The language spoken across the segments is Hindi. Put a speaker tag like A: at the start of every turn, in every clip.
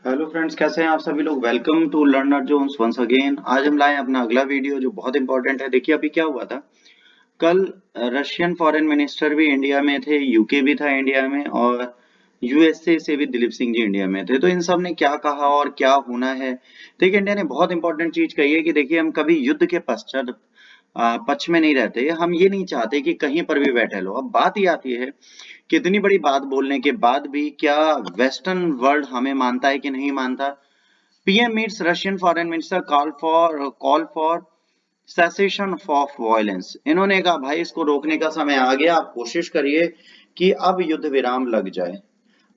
A: हेलो फ्रेंड्स, कैसे हैं आप सभी लोग। Welcome to Learner Zones once again. आज हम लाए अपना अगला वीडियो जो बहुत इंपॉर्टेंट है। देखिए अभी क्या हुआ था कल। रशियन फॉरेन मिनिस्टर भी इंडिया में थे, यूके भी था इंडिया में, और यूएसए से भी दिलीप सिंह जी इंडिया में थे। तो इन सब ने क्या कहा और क्या होना है। देखिए इंडिया ने बहुत इंपॉर्टेंट चीज कही है कि देखिए हम कभी युद्ध के पश्चात पक्ष में नहीं रहते। हम ये नहीं चाहते कि कहीं पर भी बैठे लो। अब बात ये आती है, कितनी बड़ी बात बोलने के बाद भी क्या वेस्टर्न वर्ल्ड हमें मानता है कि नहीं मानता। PM meets Russian foreign minister, call for cessation of violence. इन्होंने कहा भाई इसको रोकने का समय आ गया, आप कोशिश करिए कि अब युद्ध विराम लग जाए।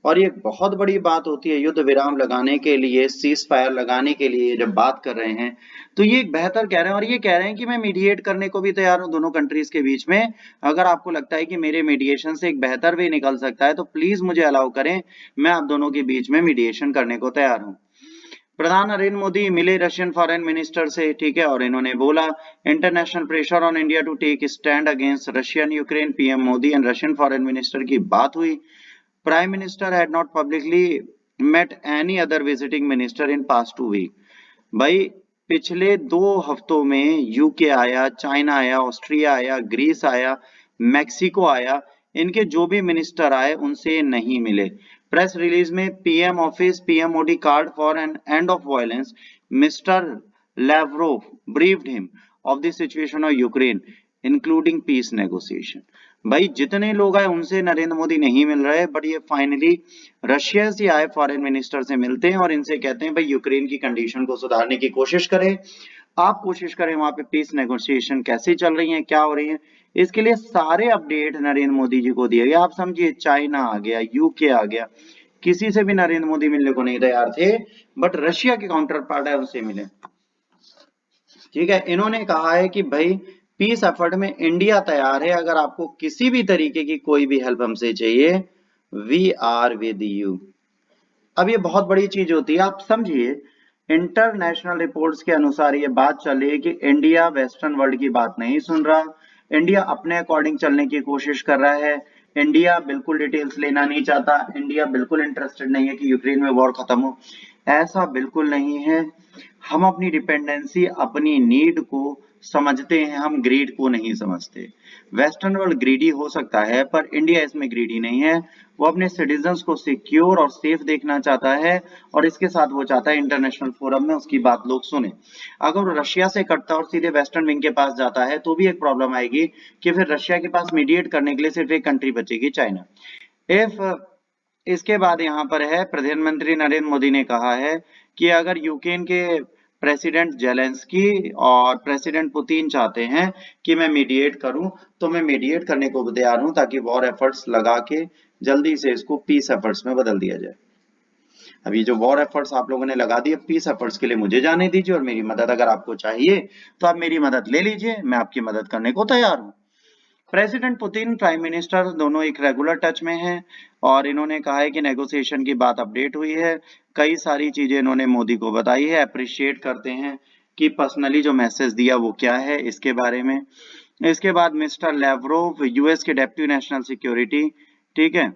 A: और ये बहुत बड़ी बात होती है, युद्ध विराम लगाने के लिए, सीज फायर लगाने के लिए जब बात कर रहे हैं तो ये एक बेहतर कह रहे हैं। और ये कह रहे हैं कि मैं मीडिएट करने को भी तैयार हूं दोनों कंट्रीज के बीच में। अगर आपको लगता है कि मेरे मीडिएशन से एक बेहतर वे निकल सकता है तो प्लीज मुझे अलाउ करें, मैं आप दोनों के बीच में मीडिएशन करने को तैयार हूं। प्रधान नरेंद्र मोदी मिले रशियन फॉरेन मिनिस्टर से, ठीक है, और इन्होंने बोला international pressure on India to take stand against Russian Ukraine. PM Modi and Russian foreign minister की बात हुई। Prime minister had not publicly met any other visiting minister in past 2 week। भाई पिछले 2 हफ्तों में यूके आया, चाइना आया, ऑस्ट्रिया आया, ग्रीस आया, मैक्सिको आया। इनके जो भी मिनिस्टर आए उनसे नहीं मिले। प्रेस रिलीज में पीएम ऑफिस, पीएमओडी called for an end of violence, mister Lavrov briefed him of the situation of Ukraine, including peace negotiation। भाई जितने लोग आए उनसे नरेंद्र मोदी नहीं मिल रहे, बट ये फाइनली रशिया से आए फॉरेन मिनिस्टर से मिलते हैं और इनसे कहते हैं भाई यूक्रेन की कंडीशन को सुधारने की कोशिश करें, आप कोशिश करें वहां पे पीस नेगोशिएशन कैसे चल रही है, क्या हो रही है। इसके लिए सारे अपडेट नरेंद्र मोदी जी को दिए गए। आप समझिए चाइना आ गया, यूके आ गया, किसी से भी नरेंद्र मोदी मिलने को नहीं तैयार थे, बट रशिया के काउंटर पार्ट है उनसे मिले। ठीक है, इन्होंने कहा है कि भाई पीस एफर्ट में इंडिया तैयार है, अगर आपको किसी भी तरीके की कोई भी हेल्प हमसे चाहिए, वी आर विद यू। अब ये बहुत बड़ी चीज होती है, आप समझिए इंटरनेशनल रिपोर्ट्स के अनुसार ये बात चल रही है कि इंडिया वेस्टर्न वर्ल्ड की बात नहीं सुन रहा, इंडिया अपने अकॉर्डिंग चलने की कोशिश कर रहा है। इंडिया बिल्कुल डिटेल्स लेना नहीं चाहता, इंडिया बिल्कुल इंटरेस्टेड नहीं है कि यूक्रेन में वॉर खत्म हो। ऐसा बिल्कुल नहीं है। हम अपनी डिपेंडेंसी, अपनी नीड को समझते हैं, हम ग्रीड को नहीं समझते। वेस्टर्न वर्ल्ड ग्रीडी हो सकता है पर इंडिया इसमें ग्रीडी नहीं है। वो अपने सिटीजन्स को सिक्योर और सेफ देखना चाहता है, और इसके साथ वो चाहता है इंटरनेशनल फोरम में उसकी बात लोग सुने। अगर वो रशिया से कटता और सीधे वेस्टर्न विंग के पास जाता है तो भी एक प्रॉब्लम आएगी कि फिर रशिया के पास मीडिएट करने के लिए सिर्फ एक कंट्री बचेगी, चाइना। इफ इसके बाद यहाँ पर है, प्रधानमंत्री नरेंद्र मोदी ने कहा है कि अगर यूक्रेन के प्रेसिडेंट जेलेंस्की और प्रेसिडेंट पुतिन चाहते हैं कि मैं मीडिएट करूं तो मैं मीडिएट करने को तैयार हूं, ताकि वॉर एफर्ट्स लगा के जल्दी से इसको पीस एफर्ट्स में बदल दिया जाए। अभी जो वॉर एफर्ट्स आप लोगों ने लगा दिए, पीस एफर्ट्स के लिए मुझे जाने दीजिए, और मेरी मदद अगर आपको चाहिए तो आप मेरी मदद ले लीजिए, मैं आपकी मदद करने को तैयार हूं। प्रेसिडेंट पुतिन, प्राइम मिनिस्टर दोनों एक रेगुलर टच में हैं, और इन्होंने कहा है कि नेगोशिएशन की बात अपडेट हुई है। कई सारी चीजें इन्होंने मोदी को बताई है, अप्रिशिएट करते हैं कि पर्सनली जो मैसेज दिया वो क्या है इसके बारे में। इसके बाद मिस्टर लेवरोव, यूएस के डेप्यूटी नेशनल सिक्योरिटी, ठीक है,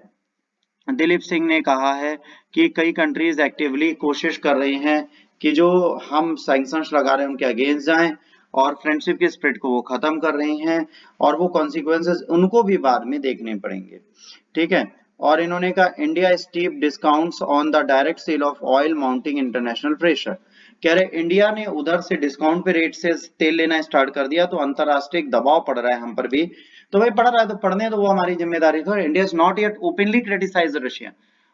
A: दिलीप सिंह ने कहा है कि कई कंट्रीज एक्टिवली कोशिश कर रही हैं कि जो हम सैंक्शंस लगा रहे हैं उनके अगेंस्ट जाएं, और फ्रेंडशिप के स्पिरिट को वो खत्म कर रही हैं, और वो कॉन्सिक्वेंसेस उनको भी बाद में देखने पड़ेंगे। ठीक है, और इन्होंने कहा India steep discounts on the direct sale of oil mounting international pressure. कह रहे इंडिया ने उधर से डिस्काउंट पे रेट से तेल लेना स्टार्ट कर दिया तो अंतरराष्ट्रीय दबाव पड़ रहा है हम पर भी। तो भाई पड़ रहा है तो पढ़ने तो वो हमारी जिम्मेदारी। तो India is not yet openly criticise Russia.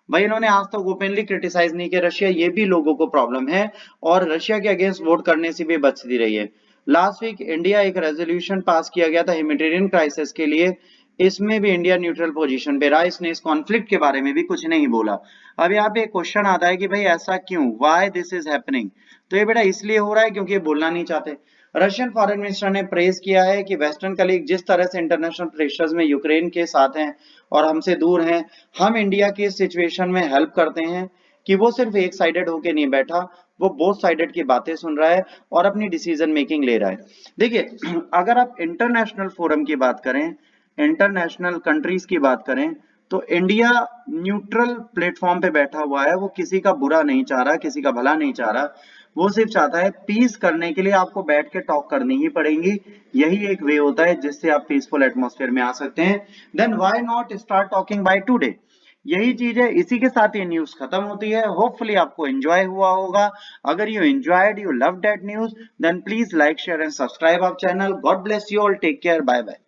A: भाई इन्होंने आज तक ओपनली क्रिटिसाइज नहीं किया रशिया, ये भी लोगों को प्रॉब्लम है, और रशिया के अगेंस्ट वोट करने से भी बचती रही है। लास्ट वीक इंडिया एक रेजोल्यूशन पास किया गया था ह्यूमैनिटेरियन क्राइसिस के लिए, इसमें भी इंडिया न्यूट्रल पोजीशन पे रहा, इसने इस कॉन्फ्लिक्ट के बारे में भी कुछ नहीं बोला। अब यहाँ पे क्वेश्चन आता है कि भाई ऐसा क्यों, व्हाई दिस इज हैपनिंग। तो ये बेटा इसलिए हो रहा है क्योंकि ये बोलना नहीं चाहते। रशियन फॉरेन मिनिस्टर ने प्रेज किया है कि वेस्टर्न कलीग जिस तरह से इंटरनेशनल प्रेशर्स में यूक्रेन के साथ हैं और हमसे दूर हैं, हम इंडिया की इस सिचुएशन में हेल्प करते हैं कि वो सिर्फ एक साइडेड होके नहीं बैठा, वो बोथ साइडेड की बातें सुन रहा है और अपनी डिसीजन मेकिंग ले रहा है। देखिए अगर आप इंटरनेशनल फोरम की बात करें, इंटरनेशनल कंट्रीज की बात करें, तो इंडिया न्यूट्रल प्लेटफॉर्म पे बैठा हुआ है, वो किसी का बुरा नहीं चाह रहा, किसी का भला नहीं चाह रहा, वो सिर्फ चाहता है पीस करने के लिए आपको बैठ के टॉक करनी ही पड़ेगी। यही एक वे होता है जिससे आप पीसफुल एटमॉस्फेयर में आ सकते हैं। Then why not start talking by today. यही चीज है, इसी के साथ ये न्यूज खत्म होती है। होपफुली आपको एंजॉय हुआ होगा। अगर you enjoyed, you love that news, then please like share and subscribe our channel. God bless you all, take care, bye bye.